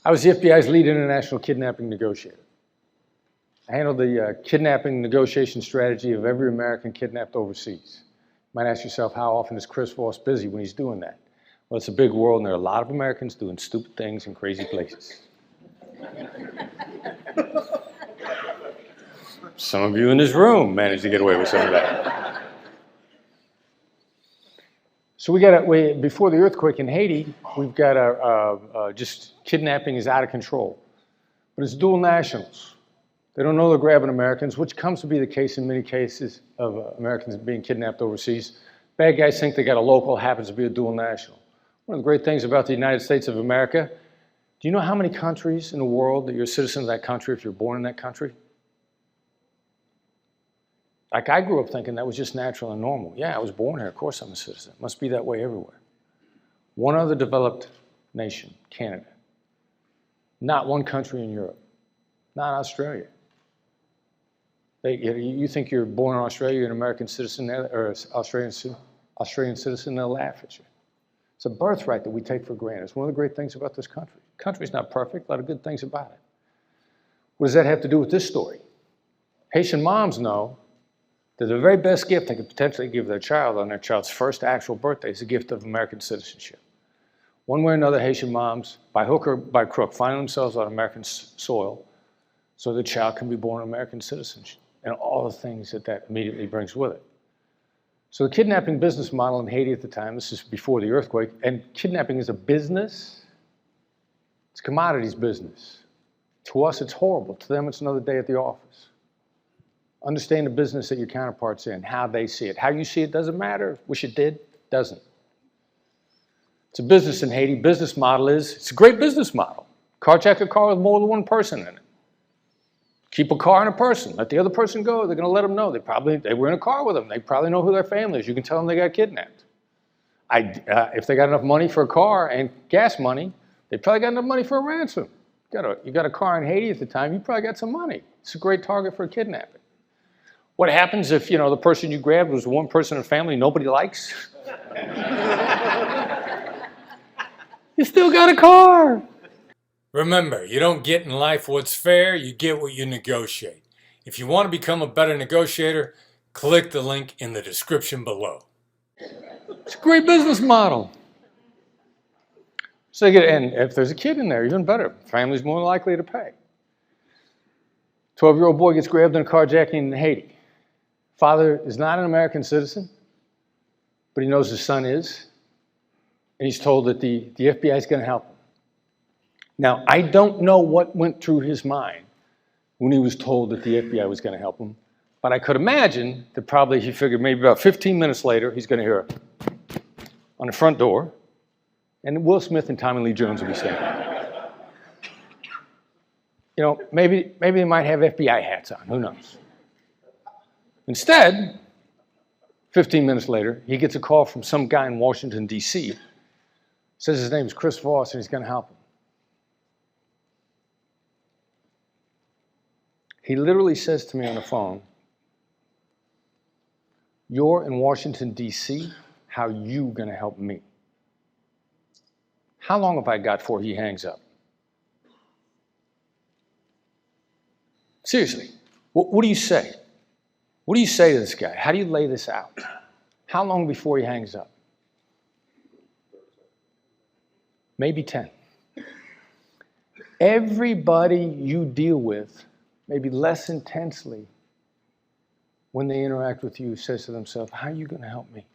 I was the FBI's lead international kidnapping negotiator. I handled the kidnapping negotiation strategy of every American kidnapped overseas. You might ask yourself, how often is Chris Voss busy when he's doing that? Well, it's a big world, and there are a lot of Americans doing stupid things in crazy places. Some of you in this room managed to get away with some of that. So before the earthquake in Haiti, we've got just kidnapping is out of control. But it's dual nationals. They don't know they're grabbing Americans, which comes to be the case in many cases of Americans being kidnapped overseas. Bad guys think they got a local, happens to be a dual national. One of the great things about the United States of America, do you know how many countries in the world that you're a citizen of that country if you're born in that country? Like, I grew up thinking that was just natural and normal. Yeah, I was born here. Of course I'm a citizen. It must be that way everywhere. One other developed nation, Canada. Not one country in Europe. Not Australia. You think you're born in Australia, you're an American citizen there, or Australian citizen, they'll laugh at you. It's a birthright that we take for granted. It's one of the great things about this country. The country's not perfect, a lot of good things about it. What does that have to do with this story? Haitian moms know that the very best gift they could potentially give their child on their child's first actual birthday is a gift of American citizenship. One way or another, Haitian moms, by hook or by crook, find themselves on American soil so the child can be born American citizenship and all the things that immediately brings with it. So the kidnapping business model in Haiti at the time, this is before the earthquake, and kidnapping is a business. It's a commodities business. To us, it's horrible. To them, it's another day at the office. Understand the business that your counterpart's in, how they see it. How you see it doesn't matter. Wish it did, doesn't. It's a business in Haiti. Business model is, it's a great business model. Carjack a car with more than one person in it. Keep a car and a person. Let the other person go. They're going to let them know. They were in a car with them. They probably know who their family is. You can tell them they got kidnapped. If they got enough money for a car and gas money, they probably got enough money for a ransom. You got a car in Haiti at the time, you probably got some money. It's a great target for a kidnapping. What happens if, the person you grabbed was one person in a family nobody likes? You still got a car. Remember, you don't get in life what's fair, you get what you negotiate. If you want to become a better negotiator, click the link in the description below. It's a great business model. So and if there's a kid in there, even better. Family's more likely to pay. 12-year-old boy gets grabbed in a carjacking in Haiti. Father is not an American citizen, but he knows his son is. And he's told that the FBI is going to help him. Now, I don't know what went through his mind when he was told that the FBI was going to help him, but I could imagine that probably he figured maybe about 15 minutes later, he's going to hear on the front door, and Will Smith and Tommy Lee Jones will be standing there. Maybe they might have FBI hats on, who knows? Instead, 15 minutes later, he gets a call from some guy in Washington, D.C., says his name is Chris Voss, and he's going to help him. He literally says to me on the phone, "You're in Washington, D.C., how are you going to help me?" How long have I got before he hangs up? Seriously, what do you say? What do you say to this guy? How do you lay this out? How long before he hangs up? Maybe 10. Everybody you deal with, maybe less intensely, when they interact with you, says to themselves, how are you going to help me?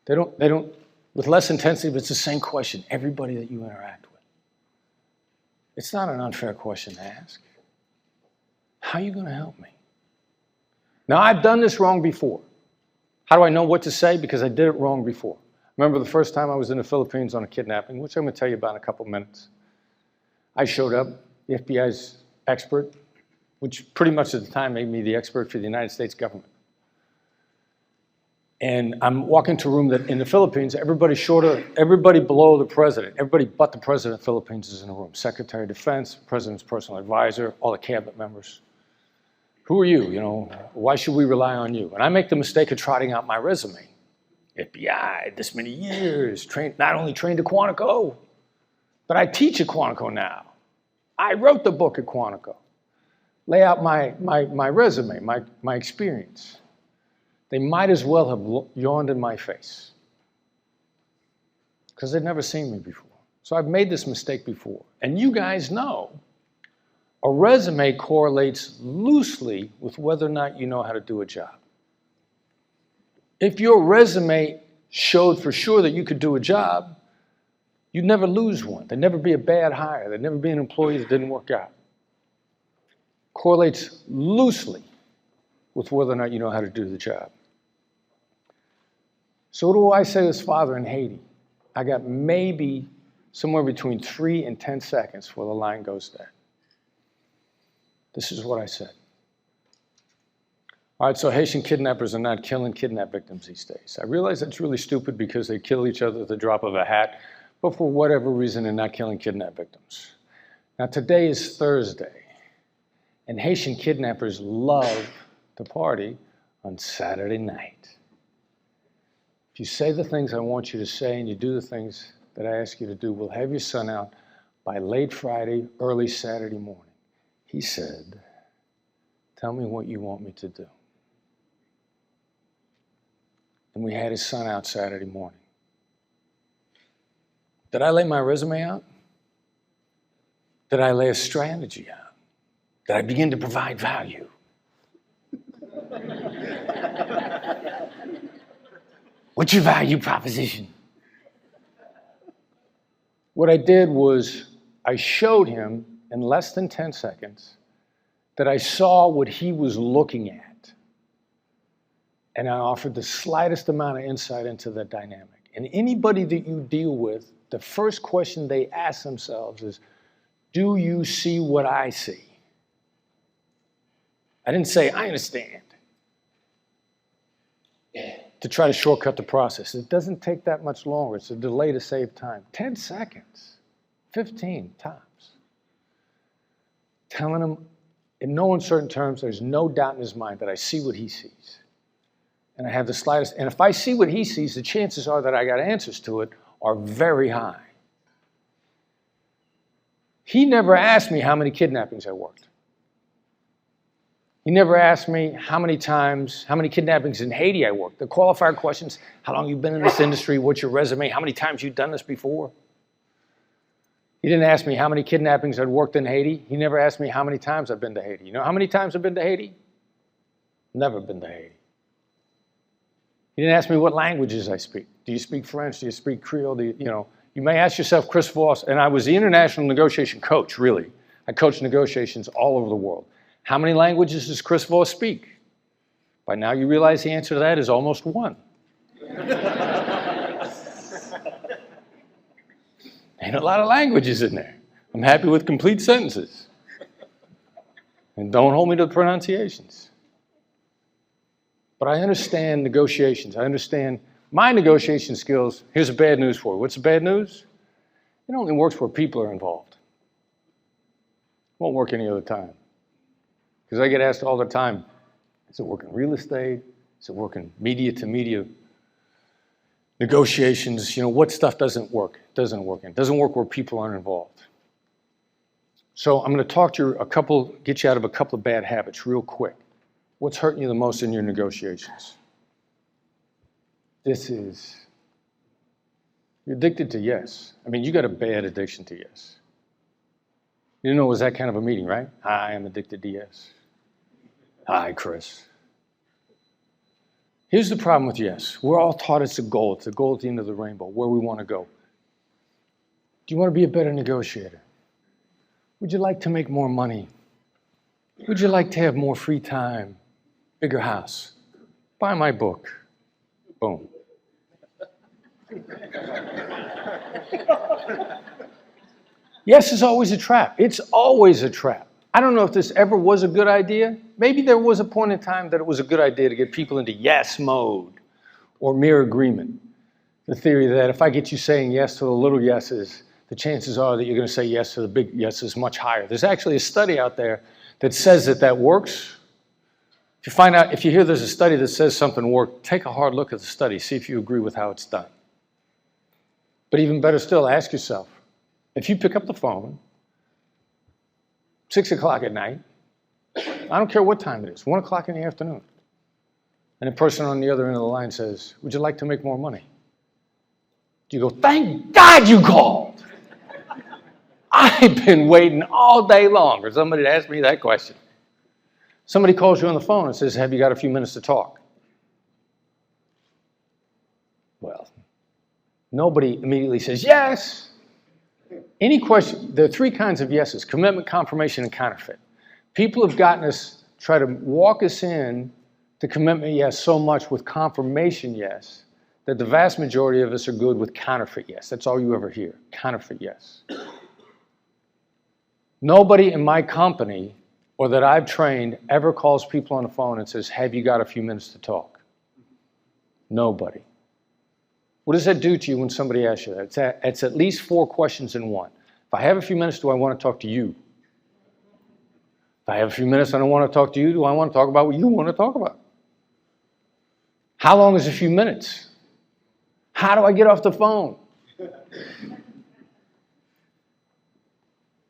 They don't, with less intensity, but it's the same question, everybody that you interact with. It's not an unfair question to ask. How are you going to help me? Now, I've done this wrong before. How do I know what to say? Because I did it wrong before. Remember the first time I was in the Philippines on a kidnapping, which I'm going to tell you about in a couple of minutes. I showed up, the FBI's expert, which pretty much at the time made me the expert for the United States government. And I'm walking to a room that in the Philippines, everybody below the president, everybody but the president of the Philippines is in the room. Secretary of Defense, president's personal advisor, all the cabinet members. Who are you? Why should we rely on you? And I make the mistake of trotting out my resume. FBI, this many years, not only trained to Quantico, But I teach at Quantico now. I wrote the book at Quantico. Lay out my resume, my experience. They might as well have yawned in my face because they'd never seen me before. So I've made this mistake before. And you guys know a resume correlates loosely with whether or not you know how to do a job. If your resume showed for sure that you could do a job, you'd never lose one. There'd never be a bad hire. There'd never be an employee that didn't work out. Correlates loosely with whether or not you know how to do the job. So what do I say to this father in Haiti? I got maybe somewhere between 3 and 10 seconds before the line goes dead. This is what I said. All right, so Haitian kidnappers are not killing kidnap victims these days. I realize that's really stupid because they kill each other at the drop of a hat, but for whatever reason, they're not killing kidnap victims. Now, today is Thursday, and Haitian kidnappers love to party on Saturday night. If you say the things I want you to say and you do the things that I ask you to do, we'll have your son out by late Friday, early Saturday morning. He said, tell me what you want me to do. And we had his son out Saturday morning. Did I lay my resume out? Did I lay a strategy out? Did I begin to provide value? What's your value proposition? What I did was I showed him in less than 10 seconds that I saw what he was looking at. And I offered the slightest amount of insight into the dynamic. And anybody that you deal with, the first question they ask themselves is, do you see what I see? I didn't say, I understand, to try to shortcut the process. It doesn't take that much longer. It's a delay to save time. 10 seconds, 15 tops. Telling him in no uncertain terms, there's no doubt in his mind that I see what he sees. And I have the slightest, and if I see what he sees, the chances are that I got answers to it are very high. He never asked me how many kidnappings I worked. He never asked me how many kidnappings in Haiti I worked. The qualifier questions, how long you've been in this industry, what's your resume, how many times you've done this before. He didn't ask me how many kidnappings I'd worked in Haiti. He never asked me how many times I've been to Haiti. You know how many times I've been to Haiti? Never been to Haiti. He didn't ask me what languages I speak. Do you speak French? Do you speak Creole? You may ask yourself, Chris Voss, and I was the international negotiation coach, really. I coached negotiations all over the world. How many languages does Chris Voss speak? By now you realize the answer to that is almost one. Ain't a lot of languages in there. I'm happy with complete sentences. And don't hold me to the pronunciations. But I understand negotiations. I understand my negotiation skills. Here's the bad news for you. What's the bad news? It only works where people are involved. It won't work any other time. Because I get asked all the time, does it work in real estate? Does it work in media to media negotiations? What stuff doesn't work? It doesn't work. It doesn't work where people aren't involved. So I'm going to talk to you get you out of a couple of bad habits real quick. What's hurting you the most in your negotiations? You're addicted to yes. I mean, you got a bad addiction to yes. You didn't know it was that kind of a meeting, right? Hi, I'm addicted to yes. Hi, Chris. Here's the problem with yes. We're all taught it's a goal. It's a goal at the end of the rainbow, where we want to go. Do you want to be a better negotiator? Would you like to make more money? Would you like to have more free time? Bigger house? Buy my book. Boom. Yes is always a trap. It's always a trap. I don't know if this ever was a good idea. Maybe there was a point in time that it was a good idea to get people into yes mode or mere agreement. The theory that if I get you saying yes to the little yeses, the chances are that you're going to say yes to the big yeses much higher. There's actually a study out there that says that works. If you hear there's a study that says something worked, take a hard look at the study, see if you agree with how it's done. But even better still, ask yourself, If you pick up the phone, 6 o'clock at night, I don't care what time it is, 1 o'clock in the afternoon, and the person on the other end of the line says, would you like to make more money? You go, thank God you called. I've been waiting all day long for somebody to ask me that question. Somebody calls you on the phone and says, have you got a few minutes to talk? Well, nobody immediately says, yes. Any question, there are three kinds of yeses: commitment, confirmation, and counterfeit. People have gotten us, try to walk us in to commitment yes so much with confirmation yes, that the vast majority of us are good with counterfeit yes. That's all you ever hear, counterfeit yes. Nobody in my company or that I've trained ever calls people on the phone and says, have you got a few minutes to talk? Nobody. What does that do to you when somebody asks you that? It's at least 4 questions in one. If I have a few minutes, do I want to talk to you? If I have a few minutes, I don't want to talk to you, do I want to talk about what you want to talk about? How long is a few minutes? How do I get off the phone?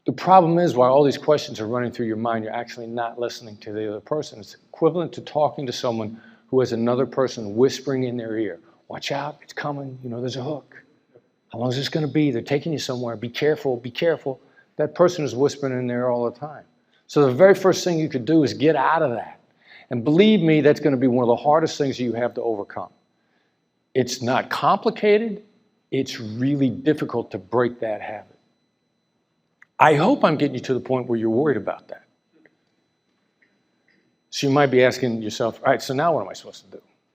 The problem is, while all these questions are running through your mind, you're actually not listening to the other person. It's equivalent to talking to someone who has another person whispering in their ear. Watch out, it's coming, you know, there's a hook. How long is this going to be? They're taking you somewhere. Be careful, be careful. That person is whispering in there all the time. So the very first thing you could do is get out of that. And believe me, that's going to be one of the hardest things you have to overcome. It's not complicated. It's really difficult to break that habit. I hope I'm getting you to the point where you're worried about that. So you might be asking yourself, all right, so now what am I supposed to do?